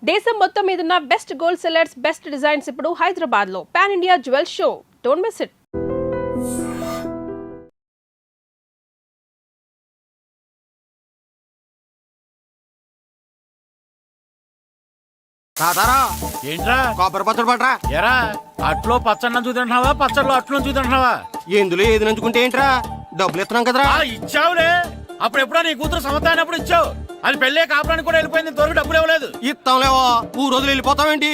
దేశం మొత్తం మీదున్న best gold sellers, best designs ఇప్పుడు హైదరాబాద్ లో pan India jewel show. Don't miss it. ఏంట్రా కొబ్బరి పచ్చడి పట్రా. ఎరా అట్లో పచ్చడి చూద్దంటున్నావా, పచ్చడిలో అట్లు చూద్దంటున్నావా? ఎందులో ఏది నంచుకుంటే ఏంట్రా, డబ్బులు ఇస్తున్నాం కదరా. ఇచ్చావులే, అప్పుడు ఎప్పుడో నీ కూతురు సమత అయినప్పుడు ఇచ్చావు. అది పెళ్ళే కాపురానికి కూడా వెళ్ళిపోయింది, ఇంతవరకు డబ్బులు ఇవ్వలేదు. ఇస్తాంలేవో, ఊరు వదిలి వెళ్ళిపోతావేంటి?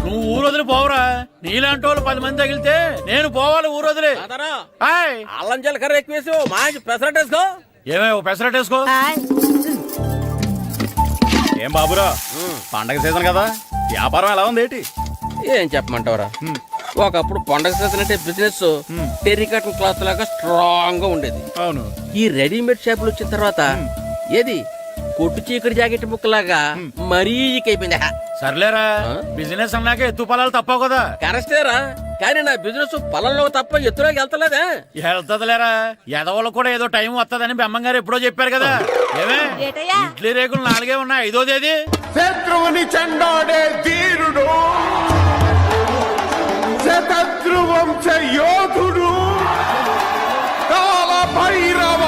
నువ్వు ఊరు వదిలి పోవురా. నీలాంటి వాళ్ళు 10 మంది తగిలితే నేను పోవాలి ఊరు వదిలి. అల్లం జీలకర్ర ఎక్కువేసి మంచి పెసరట్ వేసుకో. ఏమేమో పెసరట్ వేసుకో. ఏం బాబురా, పండగ సీజన్ కదా, వ్యాపారం ఎలా ఉంది ఏంటి? ఏం చెప్పమంటావురా, ఒకప్పుడు పండగ సీజన్ అంటే బిజినెస్ టెర్రికాటన్ క్లాత్ లాగా స్ట్రాంగ్ గా ఉండేది. అవును, ఈ రెడీమేడ్ షాపులు వచ్చిన తర్వాత ఏది కొట్టు చీకటి జాకెట్ ముక్కలాగా మరీ అయిపోయింది. సర్లేరా, బిజినెస్ అన్నాక ఎత్తు పొలాలు తప్పవు కదా. కరెస్టేరా, కానీ నా బిజినెస్ పొలంలో తప్ప ఎత్తులోకి వెళ్తలేదా? వెళ్తదిలేరా, ఎదవలు కూడా ఏదో టైం వస్తుందని బెమ్మంగారు ఎప్పుడో చెప్పారు కదా. ఏమే ఇడ్లీ రేకులు 4 ఉన్నాయి, 5వ తేదీ. శత్రువుని చెండాడే ధీరుడు, శతద్రు వంశ యోధుడు కాల భైరవ.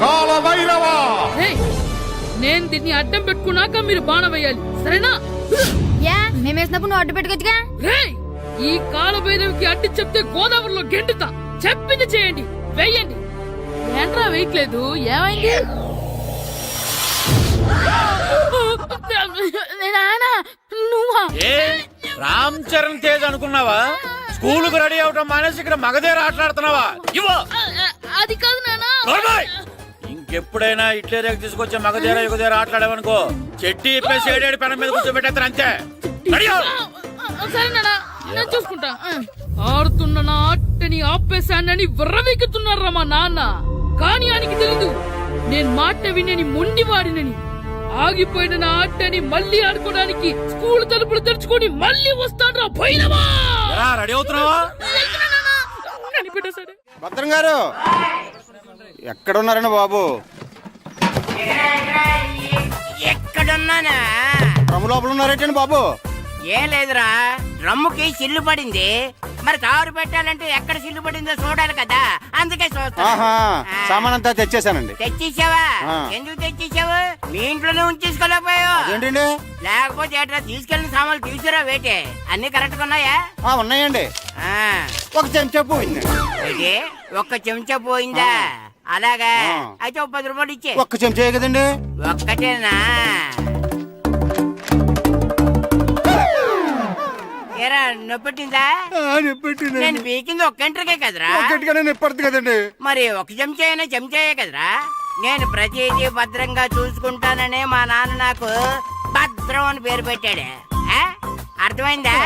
కాల భైరవ, నేను దీన్ని అడ్డం పెట్టుకున్నాక మీరు బాణ వేయాలి, సరేనా? మేమేసినప్పుడు నువ్వు అడ్డు పెట్టుకోవచ్చుగా. ఈ కాలభైరవికి అడ్డు చెప్తే గోదావరిలో గెంటుతా. చెప్పింది చేయండి, వెయ్యండి. ఏంట్రా వేయట్లేదు, ఏమైంది? నువ్వా? రామ్ చరణ్ తేజ్ అనుకున్నావా? స్కూలుకు రెడీ అవటం మానేసి ఇక్కడ మగధేర ఆటలాడుతున్నావా? ఇవ్వ. అది కాదు నానా. ఇంకెప్పుడైనా ఇట్లే రేపు తీసుకొచ్చే మగధేర యుగధేర ఆటలాడేవనుకో, చెట్టి ఇప్పేసి 7 పెనం మీద కూర్చోబెట్టేస్తారు అంతే. సరే నానా, నేను చూసుకుంటా. ఆడుతున్న నా ఆటని ఆపేశానని విర్రవీగుతున్నారా మా నాన్న. కానీ ఆయనకి తెలీదు నేను మాట వినని మొండివాడినని. ఆగిపోయిన నా ఆటని మళ్ళీ ఆడుకోవడానికి స్కూల్ తలుపులు తెరుచుకొని మళ్ళీ వస్తాడ్రా భైరవా. రెడీ అవుతున్నావా? సరే భద్రం గారు ఎక్కడున్నారండి బాబు? ఎక్కడున్నానా? డ్రమ్ము లోపల ఉన్నారేంటండి బాబు? ఏం లేదురా, డ్రమ్ముకి సిల్లు పడింది. మరి కారు పెట్టాలంటే ఎక్కడ సిల్లు పడిందో చూడాలి కదా, అందుకే చూస్తా. సామాన్ అంతా తెచ్చేసానండి. తెచ్చేసావా? ఎందుకు తెచ్చేసావు? మీ ఇంట్లోనే ఉంచేసుకోలేకపోయావు ఏంటండి? లేకపోతే ఎట్లా తీసుకెళ్లిన సామాన్లు తీసుకురా వేటే. అన్ని కరెక్ట్ గా ఉన్నాయా? ఉన్నాయండి. ఒక చెంచా పోయింది. ఒక్క చెంచా పోయిందా? అలాగా, అయితే 10 రూపాయలు ఇచ్చే. ఒక్క చెంచా కదండి? ఒక్కటేనా? ఏరా, నొప్పెట్టిందా? నేను పీకింది ఒక్కంటరికే కదరా. కదండి. మరి ఒక చెంచాయే కదరా. నేను ప్రతిదీ భద్రంగా చూసుకుంటాననే మా నాన్న నాకు భద్రం అని పేరు పెట్టాడు. అర్థమైందా?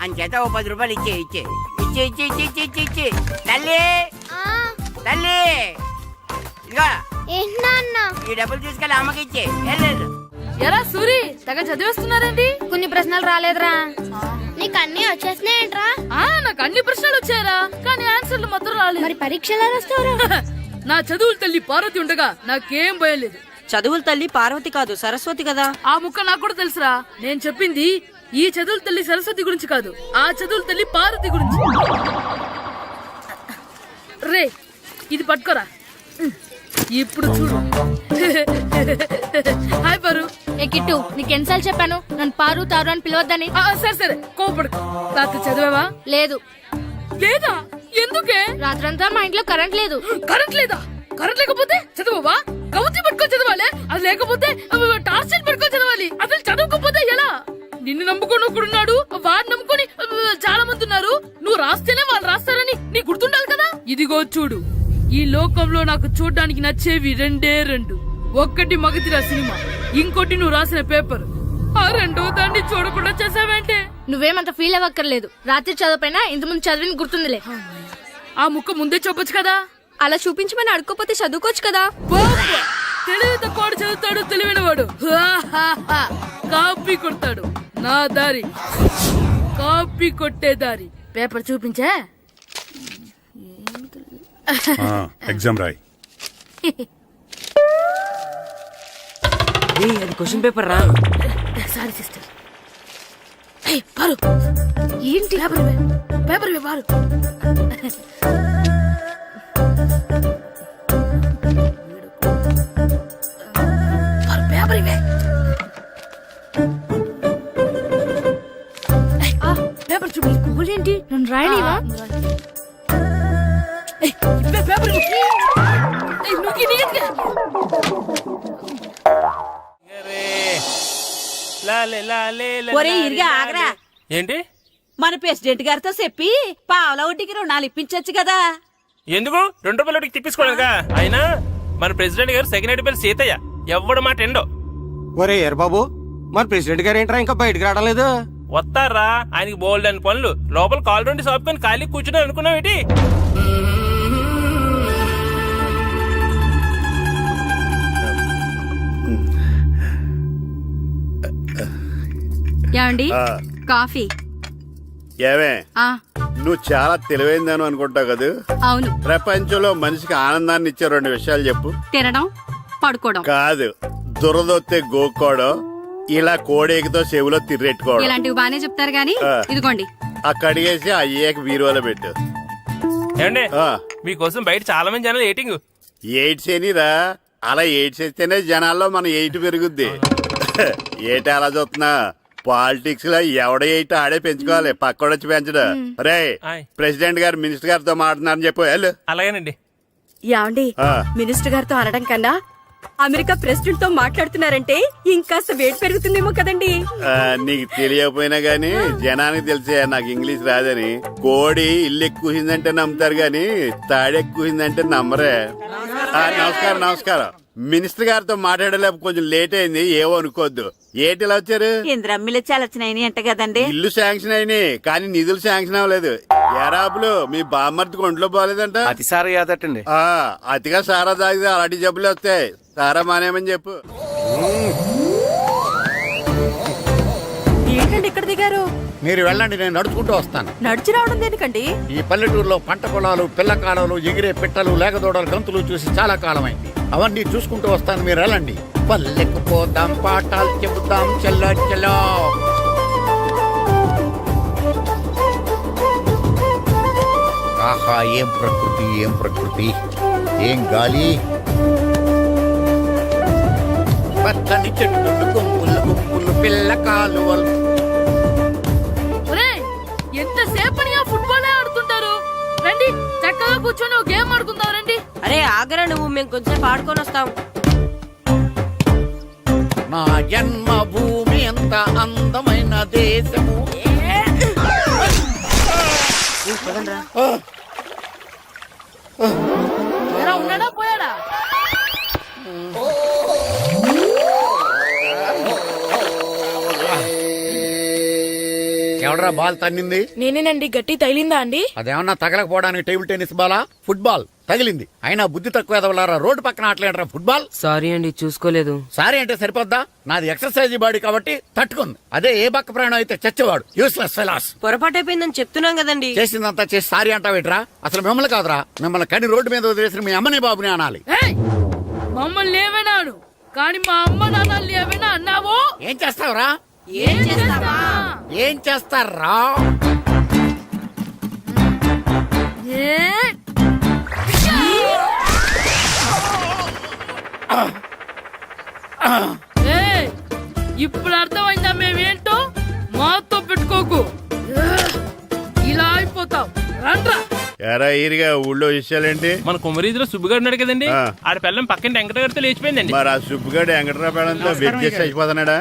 అంచేత 10 రూపాయలు ఇచ్చే. తల్లి తల్లి, ఇదిగో ఈ డబ్బులు తీసుకెళ్ళి అమ్మకి ఇచ్చే. ఎరా సూరి, తెగ చదివేస్తున్నారండి. కొన్ని ప్రశ్నలు రాలేదురా. నీకు అన్ని వచ్చేసినాయంట్రా? నాకు అన్ని ప్రశ్నలు వచ్చాయరా, కానీ ఆన్సర్లు మాత్రం రాలేదు. మరి పరీక్షలు రాస్తావురా? నా చదువుల తల్లి పార్వతి ఉండగా నాకేం భయం లేదు. చదువుల తల్లి పార్వతి కాదు, సరస్వతి కదా. ఆ ముక్క నాకు కూడా తెలుసురా. నేను చెప్పింది ఈ చదువుల తల్లి సరస్వతి గురించి కాదు, ఆ చదువుల తల్లి పార్వతి గురించి. రే, ఇది పట్టుకోరా. ఇప్పుడు చూడు. హాయ్ పారు. ఏ కిట్టు, నీకు ఎన్నిసార్లు చెప్పాను నన్ను పారు తారు అని పిలవద్దని? సరే కోపడుకో. రాత్రి చదివావా? లేదు. లేదా? ఎందుకే? రాత్రంతా మా ఇంట్లో కరెంట్ లేదు. కరెంట్ లేదా? కరెంట్ లేకపోతే చదవవా? కవచి పట్టుకొని చదవాలి. అది లేకపోతే టార్చ్ పట్టుకొని చదవాలి. అసలు చదవకపోతే ఎలా? నిన్ను నమ్ముకొని ఒకడున్నాడు, వాడిని నమ్ముకొని చాలా మంది ఉన్నారు. నువ్వు రాస్తేనే వాళ్ళు రాస్తారని నీకు గుర్తుండాలి కదా. ఇదిగో చూడు, ఈ లోకంలో నాకు చూడ్డానికి నచ్చేవి 2. ఒక్కటి మగధిర సినిమా, ఇంకోటి నువ్వు రాసిన పేపర్. ఆ 2వ దాన్ని చూడకుండా చేసావేంటే? నువ్వేమంత ఫీల్ అవ్వక్కర్లేదు. రాత్రి చదవపోయినా ఇంతకుముందు చదివిన గుర్తుందిలే. ఆ ముక్క ముందే చెప్పొచ్చు కదా. అలా చూపించమని అడుక్కోపోతే చదువుకోవచ్చు కదా. తెలివి తక్కువ చదువుతాడు, తెలివైన వాడు కాపీ కొడతాడు. నా దారి కాపీ కొట్టే దారి. పేపర్ చూపించే. ఎగ్జామ్ రాయి. అది క్వశ్చన్ పేపర్ రా. Sorry sister. పారు ఏంటి పేపర్ పారు. పేపర్ ఇవే. పేపర్ చూడు. ఏంటి నన్ను రాయనివా? పేపర్ నువ్వు నీట్గా. ఒరే ఇరిగా ఆగరా. ఏంటి మన ప్రెసిడెంట్ గారితో చెప్పి పావుల వడ్డీకి రుణాలు ఇప్పించొచ్చు కదా. ఎందుకు 2 రూపాయలకి తిప్పించుకోలేదుగా. అయినా మన ప్రెసిడెంట్ గారు సెకండ్ హెడ్ పేరు సీతయ్య, ఎవడు మాట ఎండో. ఒరే ఎర్ బాబు, మన ప్రెసిడెంట్ గారు ఏంట్రా ఇంకా బయటకు రావడం లేదు? వస్తారా, ఆయనకి బోల్డ్ అని పనులు. లోపల కాల్ రెండు సాపుకొని ఖాళీ కూర్చుని అనుకున్నావు ఏంటి? ఏమండి కాఫీ? ఏమే ఆ నువ్వు చాలా తెలివైందని అనుకుంటావు కదా. అవును. ప్రపంచంలో మనిషికి ఆనందాన్ని ఇచ్చే 2 విషయాలు చెప్పు. తినడం, పడుకోవడం. కాదు, దురదొత్తే గోక్కోవడం, ఇలా కోడేకితో చెవులో తిర్రెట్టుకోవడం. ఇలాంటివి బానే చెప్తారు గానీ ఇదిగోండి. ఆ కడిగేసి అయ్యాక బీరువాలో పెట్టు. ఏమండి ఆ, మీకోసం బయట చాలా మంది జనాలు ఏటింగ్. ఎయిడ్స్ ఏనిరా, అలా ఎయిడ్స్ వేస్తేనే జనాల్లో మన ఎయిట్ పెరుగుద్ది. ఏటి అలా చూస్తున్నా? పాలిటిక్స్ లో ఎవడ ఎయిట్ ఆడే పెంచుకోవాలి, పక్కడొచ్చి పెంచడు. రే ఆయ్. ప్రెసిడెంట్ గారు మినిస్టర్ గారితో మాట్లాడుతున్నారని చెప్పు. వెళ్ళు. అలాగేనండి. యాండి ఆ. మినిస్టర్ గారితో అనడం కన్నా అమెరికా ప్రెసిడెంట్ తో మాట్లాడుతున్నారంటే ఇంకాస్త వేడి పెరుగుతుందేమో కదండి. నీకు తెలియకపోయినా గానీ జనానికి తెలిసే నాకు ఇంగ్లీష్ రాదని. కోడి ఇల్లు ఎక్కువసిందంటే నమ్ముతారు గాని తాడెక్కువసిందంటే నమ్మరే. నమస్కారం నమస్కారం. మినిస్టర్ గారితో మాట్లాడలేక కొంచెం లేట్ అయింది, ఏమో అనుకోవద్దు. ఏటి ఇలా వచ్చారు? ఇంద్రమ్మిలు చాలా వచ్చినాయని అంట కదండి. ఇల్లు శాంక్షన్ అయినాయి కానీ నిధులు శాంక్షన్ అవ్వలేదు. ఎరాపులు మీ బామ్మర్తికి ఒంట్లో పోలేదంట. అతిసారి యాదటండి. అతిగా సారా తాగితే అలాంటి జబ్బులు వస్తాయి. సారా మానేమని చెప్పు. ఏంటండి ఇక్కడ దిగారు? మీరు వెళ్ళండి, నేను నడుచుకుంటూ వస్తాను. నడిచి రావడం దేనికండి? ఈ పల్లెటూరులో పంట పొలాలు, పిల్ల కాలాలు, ఎగిరే పిట్టలు, లేగదోడలు, గంతులు చూసి చాలా కాలమైంది. అవన్నీ చూసుకుంటూ వస్తాను, మీరు వెళ్ళండి. పల్లెకు పోదాం, పాఠాలు చెబుతాం, చెల్లో చెల్లో. ఆహా, ఏం ప్రకృతి, ఏం ప్రకృతి, ఏం గాలి. పచ్చని చెట్లు, గుంపులు గుంపులు, పిల్ల కాలువలు. ఎంతసేపని ఆ ఫుట్బాల్ ఆడుతుంటారు. రండి చక్కగా కూర్చొని ఒక గేమ్ ఆడుకుందాం. రండి. అరే ఆగరా నువ్వు, మేము కొంచెం ఆడుకొని వస్తాం. నా జన్మభూమి ఎంత అందమైన దేశము. ఎలా ఉన్నాడా పోయాడా? ఎవడరా బాల్ తన్నింది? నేనేనండి. గట్టి తగిలిందా అండి? అదేమన్నా తగలకపోవడానికి టేబుల్ టెన్నిస్ బాలా, ఫుట్బాల్ తగిలింది. అయినా బుద్ధి తక్కువ ఎదవలారా, రోడ్డు పక్కన ఆటలేడరా ఫుట్బాల్. సారీ అండి, చూసుకోలేదు. సారీ అంటే సరిపోద్దా? నాది ఎక్సర్సైజ్ బాడీ కాబట్టి తట్టుకుంది. అదే ఏ బక్క ప్రాణం అయితే చచ్చేవాడు. Useless fellas. పొరపాటు అయిపోయిందని చెప్తున్నాం కదండి. చేసిందంతా చేసి సారీ అంటావేట్రా? అసలు మిమ్మల్ని కాదురా, మిమ్మల్ని కని రోడ్డు మీద వదిలేసిన మీ అమ్మని బాబుని అనాలి. ఏయ్! మమ్మల్ని ఏమైనాడు కానీ మా అమ్మ నాన్నల్ని ఏమైనా అన్నావో? ఏం చేస్తావురా? ఏం చేస్తావా? ఏం చేస్తారా? ఇప్పుడు అర్థమైందా మేమేంటో? మాతో పెట్టుకోకు, ఇలా అయిపోతావు. రండ్రా. ఎరా ఈరిగా ఊళ్ళో విషయాలేంటి? మన కుమరీధిలో సుబ్బుగాడు ఉన్నాడు కదండి, ఆ. ఆడ పిల్లం పక్కన వెంకటగారితో లేచిపోయిందండి. మరి ఆ సుబ్బుగాడు వెంకటరాపేడంతో వెజ్జెస్ అయిపోతున్నాడా?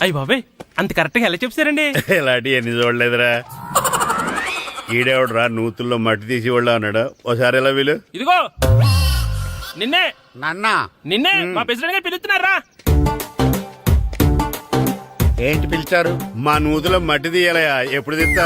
అయ్యి బాబాయ్, అంత కరెక్ట్ గా ఎలా చెప్తారండి? ఇలాంటి ఎన్ని చూడలేదురా. ఈడేవడరా నూతుల్లో మట్టి తీసి వాళ్ళు అన్నాడు. ఓసారి ఎలా వీలు? ఇదిగో నిన్నే నాన్న నిన్నే మా ప్రెసిడెంట్ గారు పిలుస్తున్నారా? ఏంటి పిలిచారు? మా నూతులో మట్టి తీయాలయా. ఎప్పుడు తీస్తా?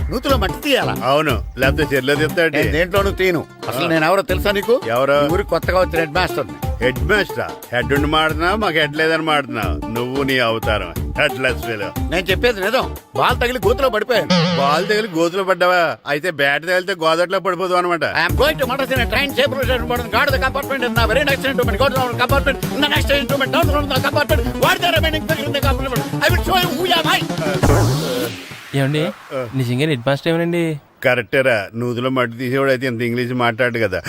నూతులో మట్టి తీయాలా? అవును, లేకపోతే చెర్లో తీస్తాడు. నేను దేంట్లోనూ తీను. అసలు నేను ఎవరో తెలుసా నీకు? ఎవరు? ఊరికి కొత్తగా వచ్చిన head master. Head master head ఉండి మాడుతున్నావు మాకు హెడ్ లేదని మాడుతున్నావు నువ్వు నీ అవతారం హెడ్ లెస్ ఫెలో. నేను చెప్పేది నిజం. బాల్ తగిలి గోతులో పడిపోయాను. బాల్ తగిలి గోతులో పడ్డావా? అయితే బ్యాట్ తగిలితే గోదట్లో పడిపోదు అనమాట. ఐఎమ్ గోయింగ్ టు మడసిన train safe guard the compartment in the very next instrument. Go to the compartment in the next instrument. Down to the compartment. What the remaining thing in the compartment. I will show you who you are. ఏమండి నిజంగా head master ఏమనండి? కరెక్టేరా, నూతులో మట్టి తీసేవాడు అయితే ఇంత English మాట్లాడు కదా.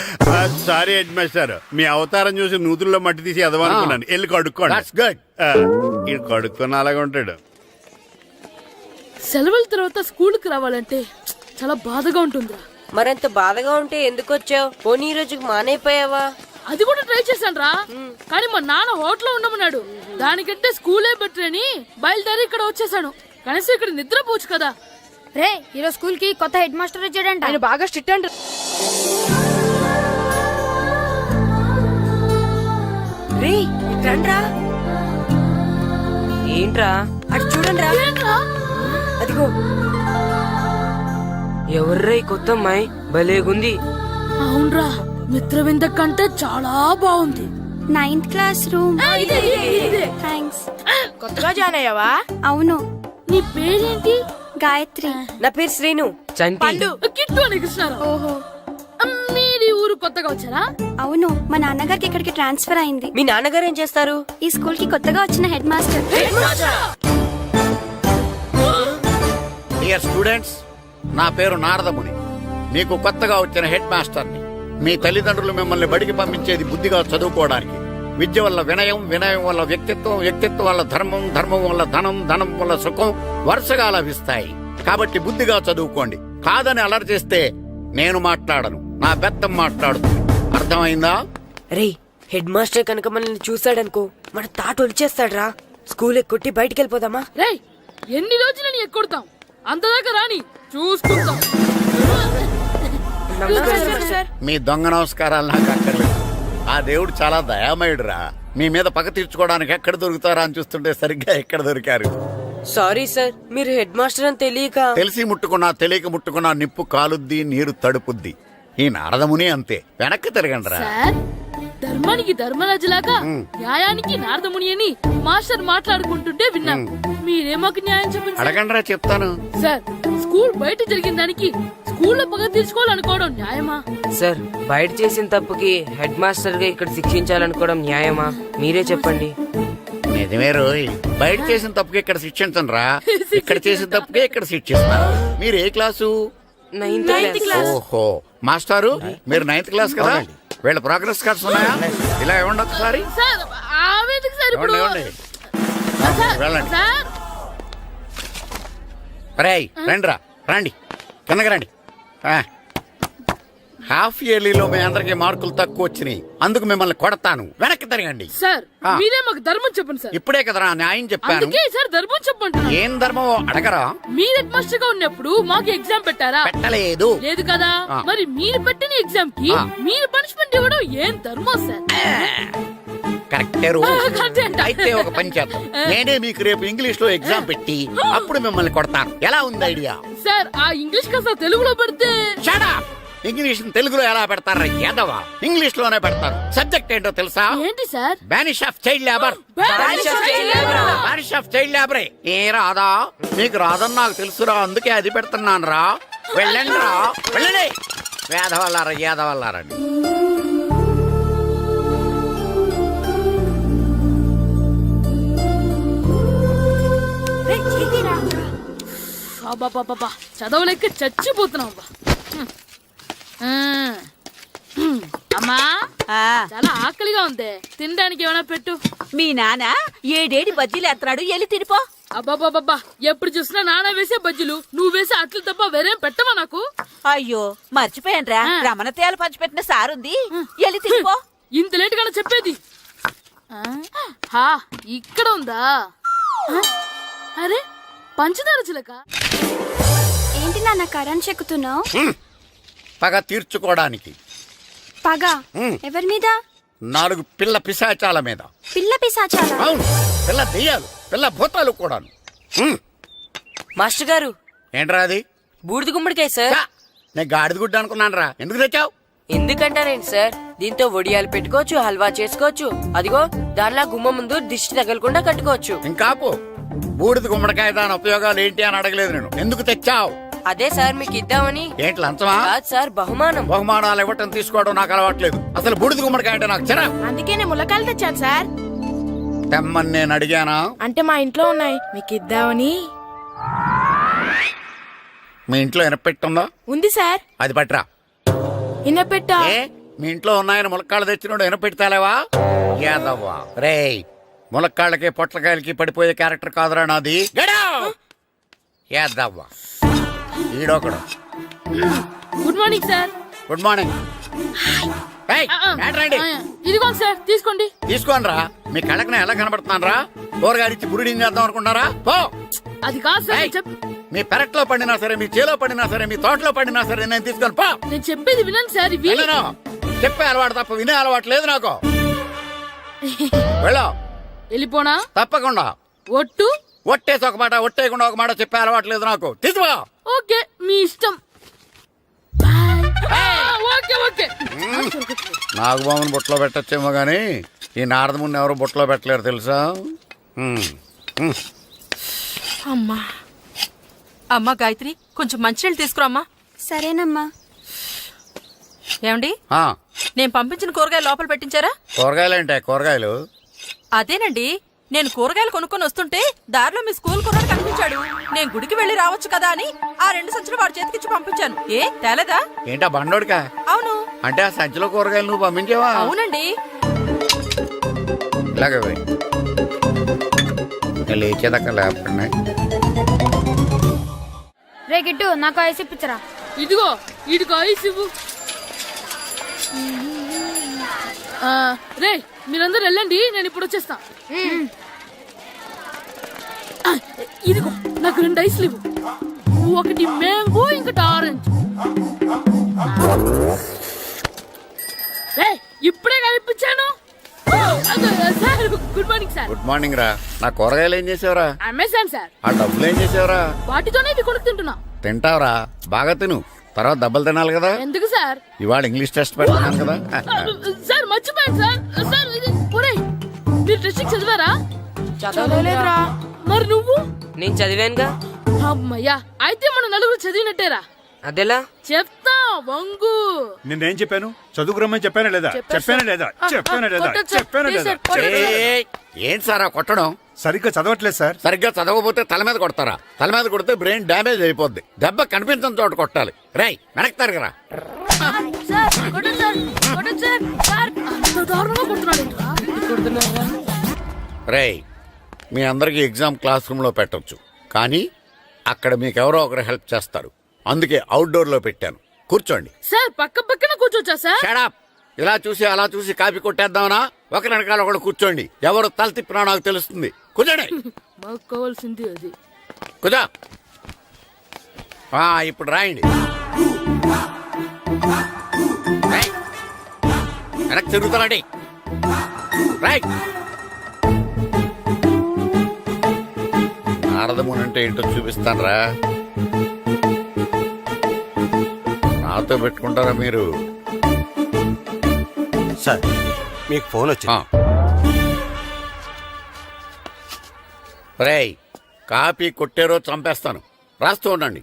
Sorry head master, మీ అవతారం చూసి నూతుల్లో మట్టి తీసి ఎదవనుకున్నాను. వెళ్ళి కడుక్కోండి. That's good. ఇది కడుక్కొని అలాగే ఉంటాడు. సెలవుల తర్వాత స్కూల్కి రావాలంటే చాలా బాధగా ఉంటుందిరా. మరంత బాధగా ఉంటే ఎందుకు వచ్చావు? పోనీ ఈ రోజుకి మానైపోయావా? అది కూడా ట్రై చేశాను రా, కానీ మా నాన్న హోటల్లో ఉండమన్నాడు. దానికంటే స్కూలే బెటర్ అని బయలుదేరి ఇక్కడ వచ్చేసాను. కనీసం ఇక్కడ నిద్రపోవచ్చు కదా. రే ఈరోజు స్కూల్ కి కొత్త హెడ్ మాస్టర్ వచ్చాడంట. ఆయన బాగా స్ట్రిక్ట్ అంట. రే రండ్రా. ఏంట్రా అటు చూడండి రా. అదిగో ఎవర్రా ఈ కొత్త అమ్మాయి? భలేగుంది. అవునరా, మిత్రవింద కంటే చాలా బాగుంది. 9th class room. థ్యాంక్స్. కొత్తగా జాయిన్ అయ్యావా? అవును. నీ పేరేంటి? గాయత్రి. నా పేరు శ్రీను. చంటి. కిట్టు అని కృష్ణారావు. ఓహో. మీది ఊరు కొత్తగా వచ్చారా? అవును, మా నాన్నగారికి ఇక్కడికి ట్రాన్స్ఫర్ అయింది. మీ నాన్నగారు ఏం చేస్తారు? ఈ స్కూల్ కి కొత్తగా వచ్చిన హెడ్ మాస్టర్. డియర్ స్టూడెంట్స్, నా పేరు నారదముని. మీకు కొత్తగా వచ్చిన హెడ్ మాస్టర్ని. మీ తల్లిదండ్రులు మిమ్మల్ని బడికి పంపించేది బుద్ధిగా చదువుకోవడానికి. విద్య వల్ల వినయం, వినయం వల్ల వ్యక్తిత్వం, వ్యక్తిత్వం వల్ల ధర్మం, ధర్మం వల్ల ధనం, ధనం వల్ల సుఖం వరుసగా లభిస్తాయి. కాబట్టి బుద్ధిగా చదువుకోండి. కాదని అలర్ చేస్తే నేను మాట్లాడను, నా బెత్తం మాట్లాడుతుంది. అర్థమైందా? రే హెడ్ మాస్టర్ కనుక మనల్ని చూసాడనుకో మన తాట ఒలిచేస్తాడ్రా. స్కూల్ ఎక్కొట్టి బయటికి వెళ్ళిపోదామా? రేయ్, ఎన్ని రోజులని ఎక్కొడతాం? అంతదాకా రాని చూసుకుంటాం. మీ దొంగ నమస్కారాలు నాకు అక్కర్లేదు. ఆ దేవుడు చాలా దయామయుడురా. మీ మీద పగ తీర్చుకోవడానికి ఎక్కడ దొరుకుతారా అని చూస్తుంటే సరిగ్గా ఎక్కడ దొరికారు. సారీ సార్, మీరు హెడ్ మాస్టర్ అని తెలియక. తెలిసి ముట్టుకున్నా తెలియక ముట్టుకున్నా నిప్పు కాలుద్ది, నీరు తడుపుద్ది. ఈ నారదముని అంతే. వెనక్కి తిరగండిరా. సార్, ధర్మానికి ధర్మరాజులాగా న్యాయానికి నారదముని అని మాస్టర్ మాట్లాడుకుంటుంటే విన్నాం. మీరే మాకు న్యాయం చెప్పండి సార్. అడగండిరా, చెప్తాను. సార్, స్కూల్ బయట జరిగిన దానికి స్కూల్లో పగ తీర్చుకోవాలనుకోవడం న్యాయమా? సార్, బయట చేసిన తప్పుకి హెడ్ మాస్టర్ గా ఇక్కడ శిక్షించాలనుకోవడం న్యాయమా? మీరే చెప్పండి. నిజమే రోయ్, బయట చేసిన తప్పుకి ఇక్కడ శిక్షించను రా. ఇక్కడ చేసిన తప్పుకే ఇక్కడ శిక్షిస్తున్నారు. మీరు ఏ క్లాసు? 9th class. ఓహో, మాస్టారు మీరు 9th క్లాస్ కదా. వీళ్ళ ప్రోగ్రెస్ కార్డ్స్ ఉన్నాయా? ఇలా ఇవ్వండి ఒకసారి. సార్, ఆవేదకు సార్ ఇప్పుడు. ఇవ్వండి, వెళ్ళండి. సార్, రేయ్ రండిరా, రండి కిందకి రండి. హాఫ్ ఇయర్లీలో మీ అందరికి మార్కులు తక్కువ వచ్చినాయి. అందుకు మిమ్మల్ని కొడతాను. వెనక్కి తిరగండి. సార్, మీరే మాకు ధర్మం చెప్పండి సార్. ఇప్పుడే కదరా న్యాయం చెప్పాను. అందుకే సార్ ధర్మం చెప్పంటున్నా. ఏం ధర్మమో అడగరా? మీరు హెడ్ మాస్టర్ గా ఉన్నప్పుడు మాకు ఎగ్జామ్ పెట్టారా? పెట్టలేదు. లేదు కదా. మరి మీరు పెట్టిన ఎగ్జామ్ కి మీరు పనిష్మెంట్ ఇవ్వడం ఏం ధర్మం సార్? కరెక్టే రో. అయితే ఒక పని చేద్దాం. నేనే మీకు రేపు ఇంగ్లీష్ లో ఎగ్జామ్ పెట్టి అప్పుడు మిమ్మల్ని కొడతాను. ఎలా ఉంది ఐడియా? సార్, ఆ ఇంగ్లీష్ కాస్త తెలుగులో పెడితే. Shut up. ఇంగ్లీష్ తెలుగులో ఎలా పెడతారా యాదవా? ఇంగ్లీష్ లోనే పెడతారు. సబ్జెక్ట్ ఏంటో తెలుసా? ఏంటి sir? Banish of child labour. Banish of child లేబరే. ఏ రాదా? మీకు రాదని నాకు తెలుసురా, అందుకే అది పెడుతున్నాను రా. వెళ్ళండి రా, వెళ్ళండి. వేదవల్లారా, యాదవల్లారండి. అబ్బా, చదవలేక చచ్చిపోతున్నాం. అమ్మా, చాలా ఆకలిగా ఉంది. తినడానికి ఏమైనా పెట్టు. మీ నాన్న ఏడేడి బజ్జీలు ఎత్తాడు, ఎల్లి తినిపో. అబ్బాబాబా, ఎప్పుడు చూసినా నాన్న వేసే బజ్జీలు, నువ్వు వేసే అట్లు తప్ప వేరేం పెట్టవా నాకు? అయ్యో మర్చిపోయానురా, రమణ తేలు పంచిపెట్టిన సారుంది, ఎల్లి తినిపో. ఇంత లేట్ గా చెప్పేది. ఇక్కడ ఉందా? అరే, పంచదార చిలక. ఏంటి నాన్న కరెంట్ చెక్కుతున్నావు? పగ తీర్చుకోవడానికి. పగ ఎవరి మీద? 4 పిల్ల పిశాచాల మీద. పిల్ల పిశాచాలా? అవును, పిల్ల దెయ్యాలు, పిల్ల భూతాలు కూడాను. మాస్టర్ గారు, ఏంట్రా అది? బూడిద గుమ్మడికాయ సార్. నేను గాడిద గుడ్డ అనుకున్నాను రా. ఎందుకు తెచ్చావు? ఎందుకంటారేంటి సార్, దీంతో వడియాలు పెట్టుకోవచ్చు, హల్వా చేసుకోవచ్చు. అదిగో దానిలా గుమ్మ ముందు దిష్టి తగలకుండా కట్టుకోవచ్చు. ఇంకాపు బూడిద గుమ్మడికాయ దాని ఉపయోగాలు ఏంటి అని అడగలేదు నేను. ఎందుకు తెచ్చావు? అదే సార్ మీకు ఇద్దామని. ఏంటి లంచమా? కాదు సార్, బహుమానం. బహుమానాలు ఇవ్వటం తీసుకోవడం నాకు అలవాట్లేదు. అసలు బూడిద గుమ్మడికాయ అంటే నాకు చిరా. అందుకే నేను ములకాయలు తెచ్చాను సార్. తెమ్మని నేను అడిగానా? అంటే మా ఇంట్లో ఉన్నాయి, మీకు ఇద్దామని. మీ ఇంట్లో ఎనపెట్టుందా? ఉంది సార్. అది పట్రా. ఇన్నపెట్టా? ఏ మీ ఇంట్లో ఉన్నాయని ములక్కాళ్ళు తెచ్చినోడు ఎనపెడతాలేవా? యాదవ్వా రేయ్, ములక్కాళ్ళకి పొట్లకాయలకి పడిపోయే క్యారెక్టర్ కాదురా నాది. యాదవ్వా ఈడొకడు. Good morning sir. Good morning. ఇదిగోండి సార్, తీసుకోండి. తీసుకోనరా, మీ కళ్ళకి నేను ఎలా కనబడుతున్నాను రా? కూరగాయలిచ్చి పురిడింగ్ చేద్దాం అనుకుంటారా? పో. అది కాదు సార్. మీ పెరట్లో పండినా సరే, మీ చేలో పండినా సరే, మీ తోటలో పండినా సరే నేను తీసుకొని పో. నేను చెప్పేది వినండి సార్. ఇవి వినను. చెప్పే అలవాటు తప్ప వినే అలవాటు లేదు నాకు. వెళ్ళో. వెళ్ళిపోనా? తప్పకుండా. ఒట్టు? ఒట్టేసి ఒక మాట, ఒట్టేయకుండా ఒక మాట చెప్పే అలవాటు లేదు నాకు. తీసుకో. ఓకే, మీ ఇష్టం. Okay okay. నాగబాబుని బుట్టలో పెట్టచ్చేమో గాని ఈ నారదముని ఎవరు బుట్టలో పెట్టలేరు తెలుసా? అమ్మా అమ్మా గాయత్రి, కొంచెం మంచినీళ్ళు తీసుకురామ్మా. సరేనమ్మా. ఏమండి, ఆ, నేను పంపించిన కూరగాయలు లోపల పెట్టించారా? కూరగాయలేంటే కూరగాయలు? అదేనండి, నేను కూరగాయలు కొనుక్కొని వస్తుంటే దారిలో మీ స్కూల్ కుర్రాడు కనిపించాడు. నేను గుడికి వెళ్లి రావచ్చు కదా అని ఆ 2 సంచులు వాడి చేతికిచ్చి పంపించాను. ఏ తేలేదా? ఏంటా బండోడికా? అవును. అంటే ఆ సంచిలో కూరగాయలు నువ్వు పంపించావా? అవునండి. ఇలాగే లేచేదాకా లేకుండా. రే గిట్టు, నాకు ఐస్ ఇప్పించరా. ఇదిగో ఇదిగో ఐస్ ఇవ్వు. రే మీరందరూ వెళ్ళండి, నేను ఇప్పుడు వచ్చేస్తా. ఇదిగో నాకు 2 ఐస్లు ఇవ్వు. ఒకటి మ్యాంగో, ఇంకటి ఆరెంజ్. ఇప్పుడే కనిపించాను. Sir good morning sir. Good morning రా. నా కూరగాయలు ఏం చేసావురా? Amazon sir. ఆ డబ్బులు ఏం చేసావురా? వాటితోనే ఇవి కొనుక్కు తింటున్నా. తింటావురా, బాగా తిను. తర్వాత దెబ్బలు తినాలి కదా. ఎందుకు సార్? ఇవాళ ఇంగ్లీష్ టెస్ట్ పెడుతున్నాను కదా. సార్ మర్చిపోయాను సార్. సార్ ఒరేయ్, మీరు టెస్టింగ్ చదివారా? చదవలేదురా. మరి నువ్వు? నేను చదివానుగా. అమ్మయ్యా, అయితే మన నలుగురు చదివినట్టేరా. అదెలా? చెప్తా వంగు. నేనేం చెప్పాను? చదువుకురమ్మని చెప్పానా లేదా? చెప్పానా లేదా? చెప్పానా లేదా? చెప్పానా లేదా? ఏంటి సార్ కొట్టడం? సరిగ్గా చదవట్లేదు సార్. సరిగ్గా చదవకపోతే తల మీద కొడతారా? తల మీద కొడితే బ్రెయిన్ డ్యామేజ్ అయిపోద్ది. దెబ్బ కనిపించిన చోట కొట్టాలి. రై వెనక్కి తరగరా. రేయ్, మీ అందరికి ఎగ్జామ్ క్లాస్ రూమ్ లో పెట్టొచ్చు, కానీ అక్కడ మీకు ఎవరో ఒకరు హెల్ప్ చేస్తారు. అందుకే అవుట్డోర్ లో పెట్టాను. కూర్చోండి. సార్ పక్క పక్కన కూర్చోచ్చా సార్? షడప్. ఇలా చూసి అలా చూసి కాపీ కొట్టేద్దామనా? ఒకరి వెనకాల ఒకడు కూర్చోండి. ఎవరు తల తిప్పినా నాకు తెలుస్తుంది. కూర్చోండి. మాకు కావాల్సింది అది. కూర్చో. ఇప్పుడు రాయండి. వెనక్కి తిరుగుతానండి. రైట్. నారదముని అంటే ఏంటో చూపిస్తాను రా. నాతో పెట్టుకుంటారా మీరు? సార్ మీకు ఫోన్ వచ్చింది. రేయ్, కాపీ కొట్టారో చంపేస్తాను. రాస్తూ ఉండండి.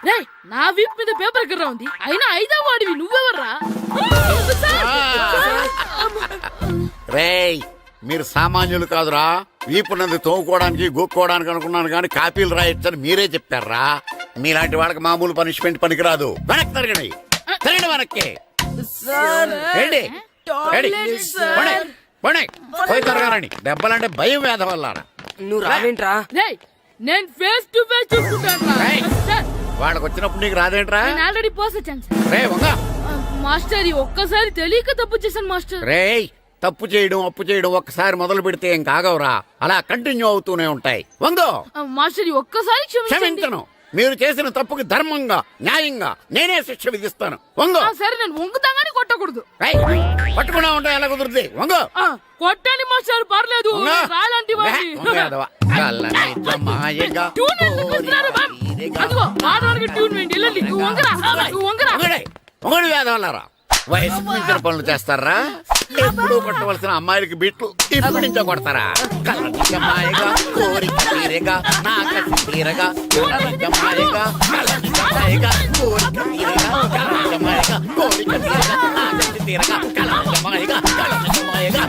రేయ్, నా వీప్ మీద పేపర్ ఎక్కడ ఉంది? అయినా 5వ వాడివి నువ్వెవర్రా? రేయ్, మీరు సామాన్యులు కాదురా. వీపున్నది తోముకోవడానికి గోక్కోవడానికి అనుకున్నాను, కానీ కాపీలు రాయొచ్చని మీరే చెప్పారా. మీలాంటి వాళ్ళకి మామూలు పనిష్మెంట్ పనికిరాదు. వెనక్కి తిరగండి. తిరగండి వెనక్కి. ఏంటి? పోయి తిరగారండి. దెబ్బలంటే భయం వేద వల్ల. నువ్వు రావేంట్రా? రేయ్, నేను ఫేస్ టు ఫేస్ చూసుకుంటాను. వాళ్ళకి వచ్చినప్పుడు నీకు రాదేంట్రా? నేను ఆల్రెడీ పోస్ వచ్చాను సార్. రే వంగా. మాస్టర్, ఈ ఒక్కసారి తెలియక తప్పు చేశాను మాస్టర్. రేయ్, తప్పు చేయడం అప్పు చేయడం ఒక్కసారి మొదలు పెడితే ఏం కాగవరా. అలా కంటిన్యూ అవుతూనే ఉంటాయి. వందో. మాస్టర్, ఈ ఒక్కసారి క్షమించను. మీరు చేసిన తప్పుకి ధర్మంగా న్యాయంగా నేనే శిక్ష విధిస్తాను. వంగో. సరే, నేను వంగుతాగానే కొట్టకూడదు. పట్టుకున్నా ఉంటా ఎలా కుదురుతుంది. వంగో. కొట్టండి మాస్టర్, పర్లేదు. రాలాంటి వాడిని. కళ్ళని జమాయగా ట్యూన్ ఎందుకు ఇస్తున్నారు, మ్యామ్? అదిగో ఆడవాళ్ళకి ట్యూన్ వేయండి, వెళ్ళండి. నువ్వు వంగరా, నువ్వు వంగరా. ఒకటి వేదవల్లారా వయసు మించిన పనులు చేస్తారా? ఎప్పుడు కొట్టవలసిన అమ్మాయిలకి బిట్లు ఇప్పుడు నుంచో కొడతారా? కళ్ళని జమాయగా కోరిక తీరగా నా కసి తీరగా కళ్ళని జమాయగా కళ్ళని జమాయగా కోరిక తీరగా కళ్ళని జమాయగా కోరిక తీరగా నా కసి తీరగా కళ్ళని జమాయగా కళ్ళని జమాయగా.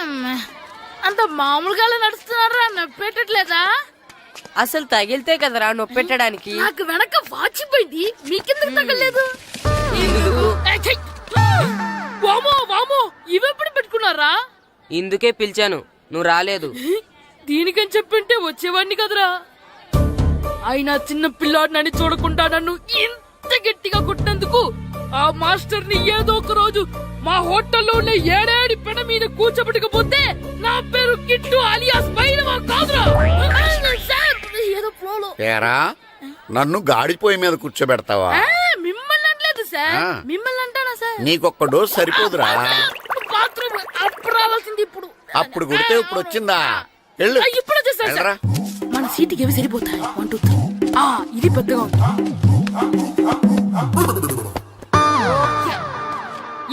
అమ్మా, అంత మామూలుగా నడుస్తున్నారా? నొప్పెట్టట్లేదా? అసలు తగిలితే కదరా నొప్పెట్టడానికి. నాకు వెనక వాచిపోయింది, మీకెందుకు తగలేదు? వామో వామో, ఇవెప్పుడు పెట్టుకున్నారా? ఇందుకే పిలిచాను, నువ్వు రాలేదు. దీనికని చెప్పింటే వచ్చేవాడిని కదరా. అయినా చిన్న పిల్లాడినని చూడకుండా నన్ను ఇంత గట్టిగా కొట్టినందుకు ఆ మాస్టర్ ని ఏదో ఒక రోజు మా హోటల్లో ఉన్న ఏడేడి పెన మీద కూర్చోబెట్టకపోతే నా పేరు కిట్టు అలియాస్ బైరవా కాదురా. ఏదో ఫ్లోలో. ఏరా నన్ను గాడిపోయి మీద కూర్చోబెడతావా? మిమ్మల్ని అనలేదు సార్, మిమ్మల్ని అంటానా సార్? నీకొక్క డోస్ సరిపోదురా. బాత్రూమ్ అప్పుడు రావాల్సింది ఇప్పుడు. అప్పుడు కొడితే ఇప్పుడు వచ్చిందా? వెళ్ళు. ఇప్పుడు వచ్చేసారు సార్. వెళ్ళరా. మన సీటుకి ఏవి సరిపోతాయి? 1 2 3. ఇది పెద్దగా ఉంది.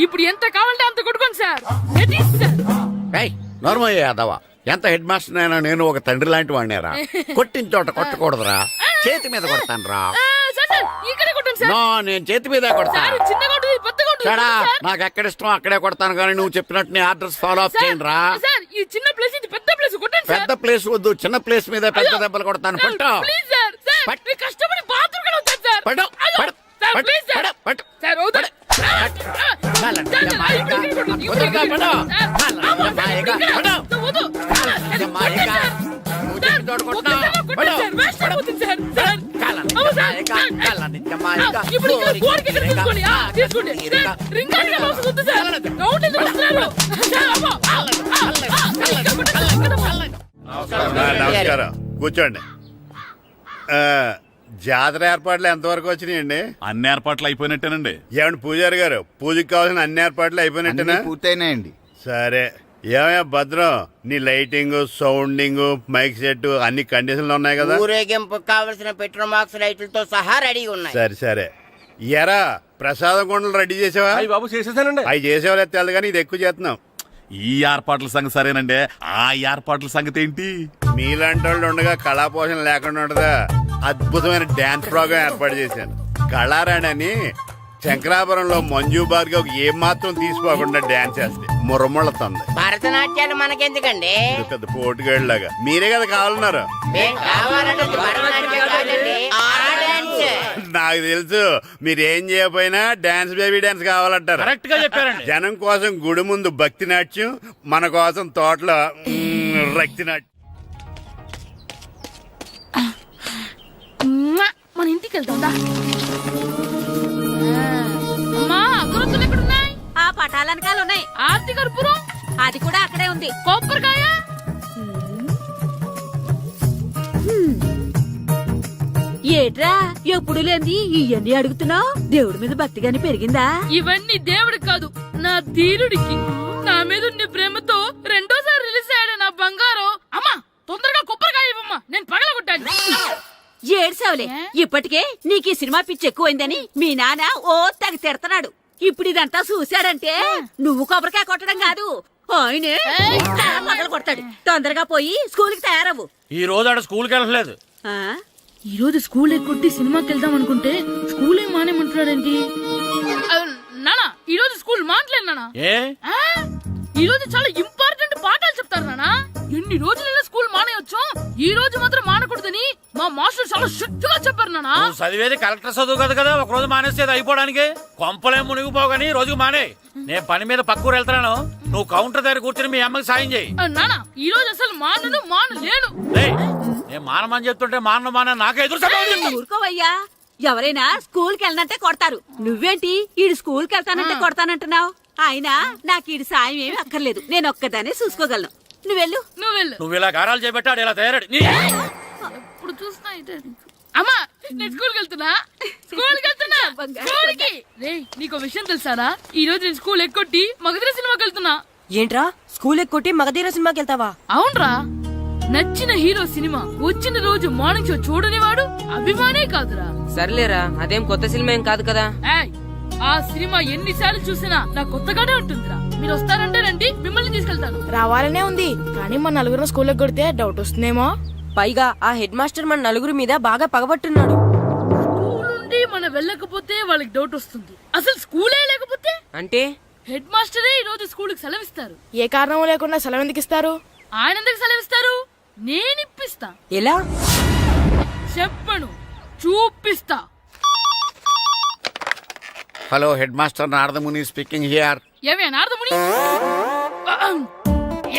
ఇప్పుడు ఎంత కావాలంటే అంత కొట్టుకోండి సార్. నోర్మయ్య యాదవ, ఎంత హెడ్ మాస్టర్ అయినా నేను ఒక తండ్రి లాంటి వాడినేరా. కొట్టిన చోట కొట్టకూడదురా, చేతి మీద కొడతాను రా. ఇక్కడే కొట్టండి సార్. నో, నేను చేతి మీద కొడతాను. చిన్నగా ఉంటుంది, పెద్దగా ఉంటుంది సడా, సార్. నాకు ఎక్కడ ఇష్టం అక్కడే కొడతాను, కానీ నువ్వు చెప్పినట్టు నీ ఆర్డర్స్ ఫాలో అప్ చేయండి రా. సార్ ఈ చిన్న ప్లేస్, ఇది పెద్ద ప్లేస్, కొట్టండి సార్. పెద్ద ప్లేస్ వద్దు, చిన్న ప్లేస్ మీద పెద్ద దెబ్బలు కొడతాను. పట్టు ప్లీజ్ సార్. సార్ మీ కష్టపడి బాత్రూమ్ కూడా వచ్చాను సార్. పట్టు పట్టు సార్ పట్టు ప్లీజ్ సార్. పట్టు సార్ వద్దు. నమస్కారం, కూర్చోండి. జాతర ఏర్పాట్లు ఎంతవరకు వచ్చినాయండి? అన్ని ఏర్పాట్లు అయిపోయినట్టేనండి. ఏమండి పూజారి గారు, పూజకి కావాల్సిన అన్ని ఏర్పాట్లు అయిపోయినట్టేనా? పూర్తయినాయండి. సరే, ఏమయ్యా భద్రం, నీ లైటింగ్, సౌండింగ్, మైక్ సెట్ అన్ని కండిషన్లు ఉన్నాయి కదా? ఊరేగింపు కావలసిన పెట్రోల్ మార్క్స్ లైట్లతో సహా రెడీ ఉన్నాయి. సరే సరే. ఎరా ప్రసాదం కొండలు రెడీ చేసావా? బాబు చేసేసానండి. అవి చేసేవాళ్ళు తెలదు కానీ ఇది ఎక్కువ చేస్తున్నాం. ఈ ఏర్పాట్ల సంగతి సరేనండి, ఆ ఏర్పాట్ల సంగతి ఏంటి? మీలాంటి వాళ్ళు ఉండగా కళాపోషణ లేకుండా ఉండదా? అద్భుతమైన డాన్స్ ప్రోగ్రామ్ ఏర్పాటు చేశాను. కళారాణి అని శంకరాపురంలో మంజు భార్గవ్ ఏం మాత్రం తీసుకోకుండా డాన్స్ చేస్తే మురముళ్ళతుంది. భరతనాట్యాలు మనకెందుకండి? పెద్ద పోటుగాళ్ళలాగా మీరే కదా కావాలన్నారు. మేం కావాలంటే భరతనాట్యం కాదండి, ఆ డాన్స్. నాకు తెలుసు, మీరేం చేయకపోయినా డాన్స్ బేబీ డాన్స్ కావాలంటారు. కరెక్ట్ గా చెప్పారండి. జనం కోసం గుడి ముందు భక్తి నాట్యం, మన కోసం తోటలో రక్తి నాట్యం. మన ఇంటికి వెళ్తుందా? అమ్మా, అగరొత్తులు ఎక్కడున్నాయి? ఆ పటాలనకాలు ఉన్నాయి. ఆర్తి కర్పూరం అది కూడా అక్కడే ఉంది. కొబ్బరికాయ ఏట్రా ఎప్పుడు లేని ఇవన్నీ అడుగుతున్నావు? దేవుడి మీద భక్తి గాని పెరిగిందా? ఇవన్నీ దేవుడికి కాదు, నా ధీరుడికి. నా మీద ఉండే ప్రేమతో రెండోసారి రిలీజ్ అయ్యాడు నా బంగారం. అమ్మా తొందరగా కొబ్బరికాయ ఇవ్వమ్మా, నేను పగలగొట్టాను. ఏడ్సావులే, ఇప్పటికే నీకు ఈ సినిమా పిచ్చి ఎక్కువైందని మీ నాన్న ఓ తెగ తిడతాడు. ఇప్పుడు ఇదంతా చూశాడంటే నువ్వు కొబ్బరికాయ కొట్టడం కాదు, ఆయనే పగల కొడతాడు. తొందరగా పోయి స్కూల్ కి తయారవ్వు. ఈ రోజు ఆడ స్కూల్కి వెళ్ళలేదు. ఆ? ఈ రోజు స్కూల్ ఎక్కొట్టి సినిమాకి వెళ్దాం అనుకుంటే స్కూల్ ఏం మానేమంటున్నాడేంటి? నానా ఈ రోజు స్కూల్ మానట్లేదు నానా. ఏ ఈ రోజు చాలా ఇంపార్టెంట్ పాఠాలు చెప్తారు నానా. ఎన్ని రోజులైనా స్కూల్ మానేయొచ్చు, ఈ రోజు మాత్రం మానకూడదని మా మాస్టర్ చాలా స్ట్రిక్ట్ గా చెప్పారు నానా. నువ్వు చదివేది కలెక్టర్ చదువు కదా కదా, ఒక రోజు మానేసేది అయిపోవడానికి. కొంపలే మునిగిపోగాని రోజుకు మానే. నేను పని మీద పక్కూరు వెళ్తున్నాను, నువ్వు కౌంటర్ దగ్గర కూర్చొని మీ అమ్మకి సాయం చేయి. నానా ఈ రోజు అసలు మానలేను. నేను మానమని చెప్తుంటే మాన నాకే ఎదురు. ఊరుకోవయ్యా, ఎవరైనా స్కూల్ కి వెళ్ళనంటే కొడతారు. నువ్వేంటి ఈడు స్కూల్ కి వెళ్తానంటే కొడతానంటున్నావు? అయినా నాకు ఈడు సాయం ఏమి అక్కర్లేదు, నేను ఒక్కదానే చూసుకోగలను. నువ్వెళ్ళు. నువ్వు ఇలా గారాలు చేపెట్టాడు ఇలా తయారాడు. ఇప్పుడు చూస్తున్నా అమ్మా, నేను స్కూల్కి వెళ్తున్నా. స్కూల్కి రేయ్, నీకు విషయం తెలుసారా? ఈ రోజు నేను స్కూల్ ఎక్కొట్టి మగధీర సినిమాకి వెళ్తున్నా. ఏంట్రా స్కూల్ ఎక్కొట్టి మగధీర సినిమాకి వెళ్తావా? అవునరా, నచ్చిన హీరో సినిమా వచ్చిన రోజు మార్నింగ్ షో చూడనివాడు అభిమానే కాదురా. సర్లేరా, అదేం కొత్త సినిమా ఏం కాదు కదా. ఏయ్, ఆ సినిమా ఎన్నిసార్లు చూసినా నా కొత్తగానే ఉంటుందిరా. మీరు వస్తారంటే రండి, మిమ్మల్ని తీసుకెళ్తాను. రావాలనే ఉంది కానీ మన నలుగురు స్కూల్కి కొడితే డౌట్ వస్తుందేమో. పైగా ఆ హెడ్ మాస్టర్ మన నలుగురి మీద బాగా పగబట్టున్నాడు. స్కూల్ నుండి మనం వెళ్ళకపోతే వాళ్ళకి డౌట్ వస్తుంది. అసలు స్కూలే లేకపోతే అంటే హెడ్ మాస్టరే ఈ రోజు స్కూల్ కి సెలవిస్తారు. ఏ కారణం లేకుండా సెలవు ఎందుకు ఇస్తారు? ఆయన ఎందుకు సెలవిస్తారు? నేను ఇప్పిస్తా. ఎలా చెప్పను, చూపిస్తా. Hello head master Naradamuni speaking here. ఏమే నారదముని,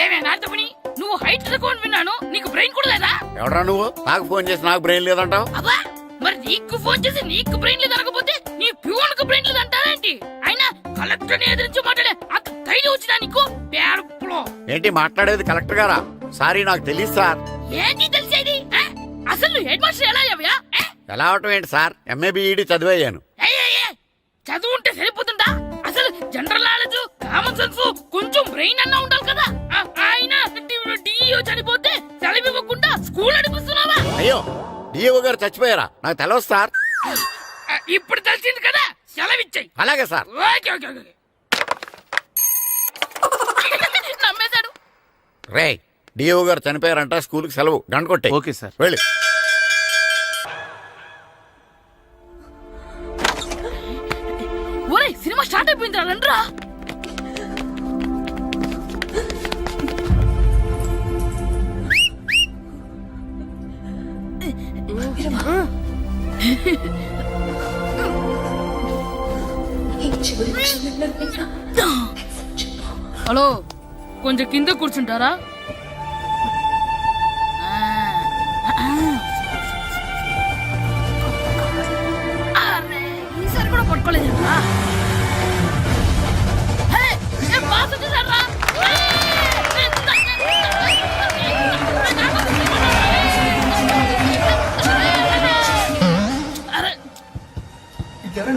ఏమే నారదముని, నువ్వు హైట్ రికార్డ్ విన్నాను, నీకు బ్రెయిన్ కూడా లేదా? ఎవడరా నువ్వు? నాకు ఫోన్ చేసి నాకు బ్రెయిన్ లేదంటావు? అబ్బా, మరి నీకు ఫోన్ చేసి నీకు బ్రెయిన్ లేదనకపోతే నీ ప్యూన్ కు బ్రెయిన్ లేదంటారేంటి? అయినా కలెక్టర్ ని ఎదిరించి మాట్లాడే అంత ధైర్యం వచ్చినా నీకు? పేరులో ఏంటి మాట్లాడేది? కలెక్టర్ గారా? సారీ, నాకు తెలియదు సార్. ఏంటి తెలిసేది? అసలు నువ్వు హెడ్ మాస్టర్ ఎలా అయ్యావ్యా? ఎలా అవటం ఏంటి సార్? MA B Ed చదివయ్యాను. చదువు ఉంటే సరిపోతుందా? అసలు జనరల్ నాలెడ్జ్, కామన్ సెన్స్, కొంచెం బ్రెయిన్ అన్నా ఉండాలి కదా. ఆయన డిఇఓ చనిపోతే సెలవు ఇవ్వకుండా స్కూల్ నడిపిస్తున్నావా? అయ్యో, డిఓ గారు చచ్చిపోయారా? నాకు తెలవదు సార్. ఇప్పుడు తెలిసింది కదా, సెలవిచ్చాయి. అలాగే సార్. Okay okay okay. నమ్మేశాడు. రే, డిఓ గారు చనిపోయారంట, స్కూల్కి సెలవు. గంట కొట్టే. Okay sir. వెళ్ళి. ఒరే, సినిమా స్టార్ట్ అయిపోయింది రా, రండ్రా. హలో, కొంచెం కింద కూర్చుంటారా? ఈసారి కూడా పట్టుకోలేదా?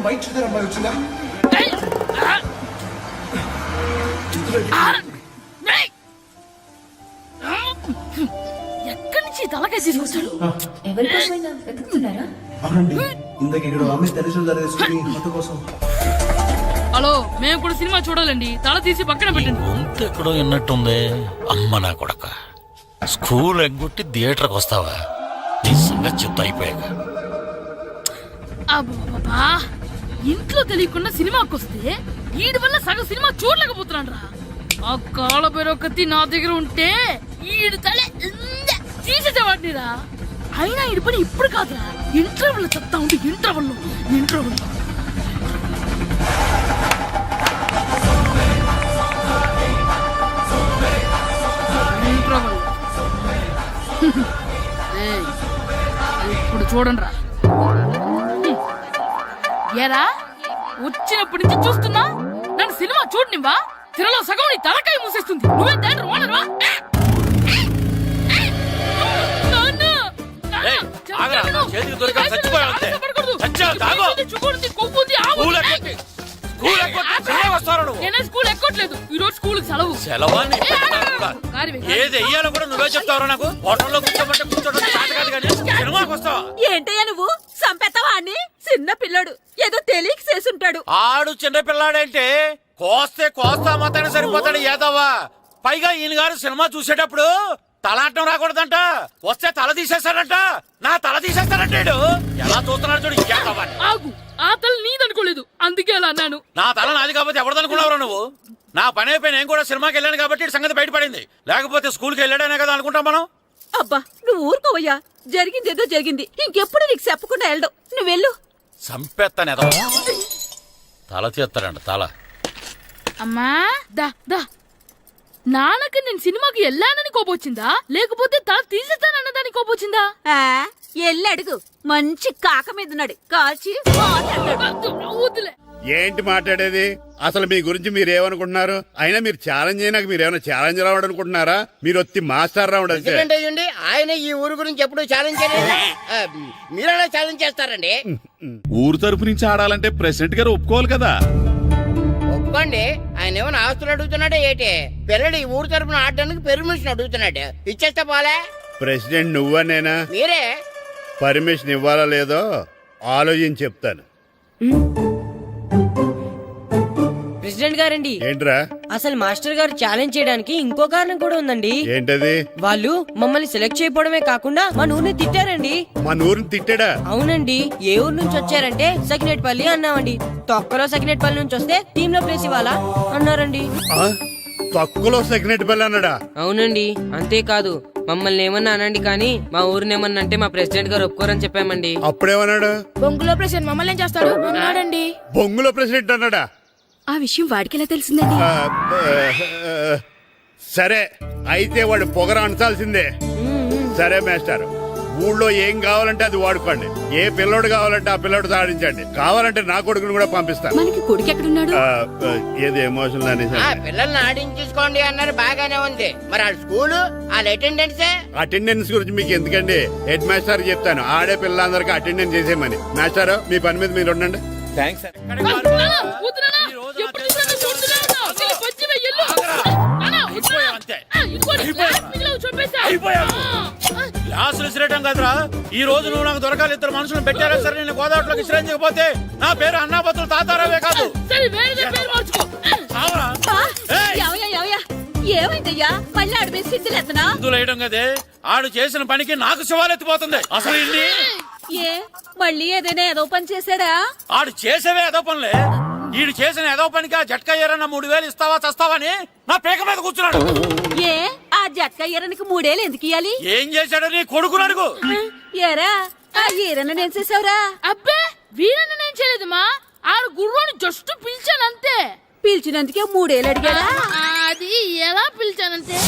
వైట్ చూద్దరు అమ్మాయి వచ్చిందా? ఎక్కడి నుంచి తలకాయ తీసుకొచ్చాడు? అవునండి, ఇందాక ఇక్కడ అమ్మాయి తల్లిదండ్రులు కోసం. హలో, మేము కూడా సినిమా చూడాలండి. తల తీసి పక్కన పెట్టండి. గొంతు ఎక్కడో విన్నట్టుంది. అమ్మ నా కొడక, స్కూల్ ఎగ్గొట్టి థియేటర్కి వస్తావా? నీ సంగతి చెప్తా అయిపోయాక. అబ్బా, ఇంట్లో తెలియకుండా సినిమాకి వస్తే వీడి వల్ల సగం సినిమా చూడలేకపోతున్నాడు రా. ఆ కాళ్ళ పేరొకటి నా దగ్గర ఉంటే ఈడు తల తీసేసేవాడిని రా. అయినా ఈడి పని ఇప్పుడు కాదురా, ఇంటర్వెల్ చెప్తా ఉంటే ఇంటర్వెల్ ఇప్పుడు చూడండి రా. ఏరా, వచ్చినప్పటి నుంచి చూస్తున్నా, నన్ను సినిమా చూడనివ్వా? తిరలో సగం నీ తలకాయ మూసేస్తుంది. నువ్వే దాని ఓనర్వా? నేనే స్కూల్ ఎక్కట్లేదు, ఈ రోజు స్కూల్ సెలవు. ఏది వెయ్యాలో కూడా నువ్వే చెప్తావరా? నాకు హోటల్లో కూర్చోమంటే కూర్చోడం చేత కాదు కానీ సినిమాకి వస్తావా? ఏంటయ్యా నువ్వు సంపెత్తవా అని? చిన్న పిల్లడు ఏదో తెలియక చేసుంటాడు. ఆడు చిన్న పిల్లాడంటే కోస్తే కోస్తా మాత్రమే సరిపోతాడు ఏదవ్వా. పైగా ఈయన గారు సినిమా చూసేటప్పుడు తలాటం రాకూడదంట, వస్తే తల తీసేస్తాడంట. నా తల తీసేస్తాడంటాడు. ఎలా చూస్తున్నాడు చూడు. ఆగు, ఆ తల నీదనుకోలేదు, అందుకే అలా అన్నాను. నా తల నాది కాబట్టి ఎవరిదనుకున్నావురా నువ్వు? నా పని అయిపోయి నేను కూడా సినిమాకి వెళ్ళాను కాబట్టి సంగతి బయటపడింది. లేకపోతే స్కూల్కి వెళ్ళాడనే కదా అనుకుంటాం మనం. అబ్బా, నువ్వు ఊరుకోవయ్యా. జరిగింది ఏదో జరిగింది, ఇంకెప్పుడు నీకు చెప్పకుండా వెళ్ళడం. నువ్వు వెళ్ళు. సంపెత్తనే తల తీస్తాడంట తల. అమ్మా దా దా, నాన్నకి నేను సినిమాకి వెళ్ళానని కోపొచ్చిందా, లేకపోతే తల తీసేస్తానన్నదాని కోపొచ్చిందా? ఎల్లి అడుగు, మంచి కాక మీద ఉన్నాడు, కాల్చి వద్దులే. ఏంటి మాట్లాడేది? అసలు మీ గురించి మీరు ఏమనుకుంటున్నారు? అయినా మీరు ఛాలెంజ్ అయినాక మీరు ఏమైనా ఛాలెంజ్ రావడం అనుకుంటున్నారా? మీరు వచ్చి మాస్టర్ రావడం. ఆయన ఈ ఊరు గురించి ఎప్పుడు ఛాలెంజ్ చేయలేదు. మీరెలా ఛాలెంజ్ చేస్తారండి? ఊరు తరపు నుంచి ఆడాలంటే ప్రెసిడెంట్ గారు ఒప్పుకోవాలి కదా. ఊరుకోండి, ఆయన ఏమైనా ఆస్తులు అడుగుతున్నాడే ఏటి? పిల్లడు ఈ ఊరు తరపున ఆడడానికి పెర్మిషన్ అడుగుతున్నాడు, ఇచ్చేస్తే పోలే. ప్రెసిడెంట్ నువ్వా నేనా? మీరే. పర్మిషన్ ఇవ్వాలా లేదో ఆలోచించి చెప్తాను. ప్రెసిడెంట్ గారండి, ఏంట్రా? అసలు మాస్టర్ గారు ఛాలెంజ్ చేయడానికి ఇంకో కారణం కూడా ఉందండి. ఏంటది? వాళ్ళు మమ్మల్ని సెలెక్ట్ చేయకపోవడమే కాకుండా మన ఊరిని తిట్టారండి. మన ఊరిని తిట్టాడా? అవునండి. ఏ ఊరు నుంచి వచ్చారంటే సకినేట్పల్లి అన్నామండి. తొక్కలో సకినేట్పల్లి నుంచి వస్తే టీమ్ లో ప్లేస్ ఇవ్వాలా అన్నారండి. తక్కువలో సెకండ్ బెల్ అన్నాడా? అవునండి. అంతేకాదు మమ్మల్ని ఏమన్నా అనండి కానీ మా ఊరిని ఏమన్నా అంటే మా ప్రెసిడెంట్ గారు ఒప్పుకోరని చెప్పామండి. అప్పుడేమన్నాడు? బొంగులో ప్రెసిడెంట్ మమ్మల్ని ఏం చేస్తాడు అన్నాడండి. బొంగులో ప్రెసిడెంట్ అన్నాడా? ఆ విషయం వాడికి ఎలా తెలిసిందండి? సరే అయితే వాడు పొగర అంచాల్సిందే. సరే మాస్టర్, ఊళ్ళో ఏం కావాలంటే అది వాడుకోండి. ఏ పిల్లోడు కావాలంటే ఆ పిల్లోడు సాధించండి. కావాలంటే నా కొడుకుని కూడా పంపిస్తాను. మనకి కొడుకు ఎక్కడున్నాడు? ఏది ఎమోషనల్ అనేసి పిల్లల్ని ఆడించేసుకోండి అన్నారు, బాగానే ఉంది. మరి వాళ్ళ స్కూలు, వాళ్ళ అటెండెన్స్ గురించి మీకు ఎందుకండి? హెడ్ మాస్టర్ చెప్తాను, ఆడే పిల్లలందరికీ అటెండెన్స్ చేసేయమని. మాస్టర్ మీ పని మీద మీరు ఉండండి. థ్యాంక్స్. గ్లాసులు విసిరేయటం కదరా, ఈ రోజు నువ్వు నాకు దొరకాలి. ఇద్దరు మనుషులు పెట్టారా సరే, నేను గోదావరిలోకి విసిరించకపోతే నా పేరు అన్నాపతులు తాతారావే కాదు. ఏమైందయ్యా? మళ్ళీ ఆడిపై సిద్ధులేతనా వేయడం కదే, ఆడు చేసిన పనికి నాకు శివాలెత్తిపోతుంది. అసలు ఇన్ని ఏ మళ్ళీ ఏదైనా ఏదో పని చేశాడా? ఆడు చేసేవే ఏదో పనులే. ఈడు చేసిన ఏదో పనికి ఆ జట్కా ఏరన్నా 3000 ఇస్తావా చస్తావని నా పేక మీద కూర్చున్నాడు. ఏ ఆ జట్కా ఈరనికి 3 ఏళ్ళు ఎందుకు ఇయ్యాలి? ఏం చేశాడు నీ కొడుకుని అడుగు. ఏరా ఆ ఈరన్న నేను చేసావురా? అబ్బే వీరన్న నేను చేయలేదమ్మా, ఆడు గుర్రాన్ని జస్ట్ పిలిచానంతే. పిలిచినందుకే 3 ఏళ్ళు అడిగాడా? అది ఎలా పిలిచానంతే.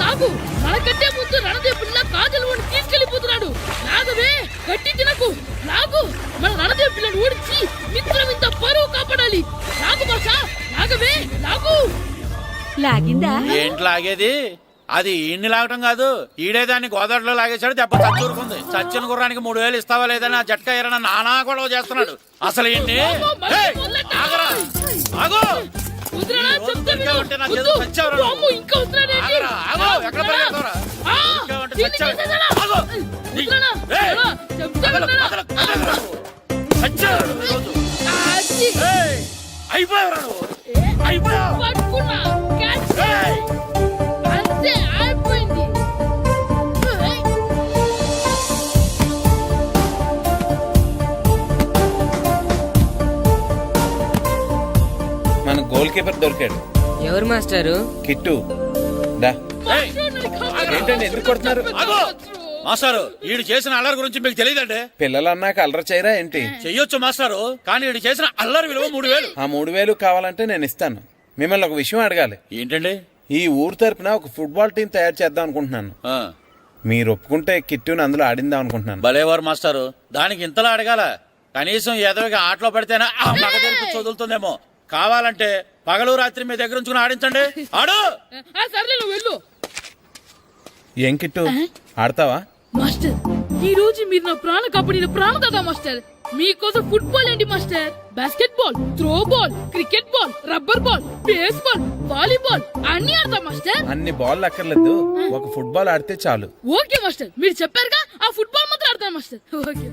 నాకు మనకంటే ముందు రణదేవ్ పిల్ల కాజల్ ఓడి తీసుకెళ్లిపోతున్నాడు. నాగవే గట్టి తినకు. నాకు మన రణదేవ్ పిల్లని ఓడించి మిత్రం ఇంత పరువు కాపాడాలి. నాకు భాష నాగవే నాకు లాగిందా? ఏంటి లాగేది? అది ఈయన్ని లాగటం కాదు, ఈడే దాన్ని గోదావరిలో లాగేశాడు. దెబ్బ చచ్చూరుకుంది. చచ్చిన గుర్రానికి 3000 ఇస్తావా లేదని ఆ జట్కా ఏరన్నా నానా గొడవ చేస్తున్నాడు. అసలు ఈయన్ని మన గోల్ కీపర్ దొరికాడు. ఎవరు మాస్టారు? కిట్టు. దా. ఏంటండి ఎందుకు కొడుతున్నారు? మాస్టారు, ఈడు చేసిన అల్లరి గురించి మీకు తెలియదండి. పిల్లలు అన్నాక అల్లరి చేయరా ఏంటి? చెయ్యొచ్చు మాస్టారు, కానీ ఈడు చేసిన అల్లరి విలువ 3000. ఆ 3000 కావాలంటే నేను ఇస్తాను. మిమ్మల్ని ఒక విషయం అడగాలి. ఏంటండి? ఈ ఊరు తరపున ఒక ఫుట్బాల్ టీం తయారు చేద్దాం అనుకుంటున్నాను. మీరు ఒప్పుకుంటే కిట్టుని అందులో ఆడిందాం అనుకుంటున్నాను. భలేవారు మాస్టారు, దానికి ఇంతలా అడగాల? కనీసం ఏదోగా ఆటలో పడితేనే ఆ మగ తెరిపి చదువుతుందేమో. కావాలంటే పగలు రాత్రి మీ దగ్గర ఉంచుకుని ఆడించండి. ఆడు. సర్లే నువ్వు వెళ్ళు. ఏం కిట్టు ఆడతావా? మాస్టర్, ఈ రోజు మీరు నా ప్రాణ కాపాడిన ప్రాణదాత మాస్టర్. మీకోసం ఫుట్బాల్ ఏంటి master, basket ball, throw ball, cricket ball, rubber ball, base ball, volleyball అన్ని ఆడతా మాస్టర్. అన్ని బాల్ అక్కర్లేదు, ఒక ఫుట్బాల్ ఆడితే చాలు. ఓకే మాస్టర్, మీరు చెప్పారుగా, ఆ ఫుట్బాల్ మాత్రం ఆడతాను మాస్టర్. ఓకే.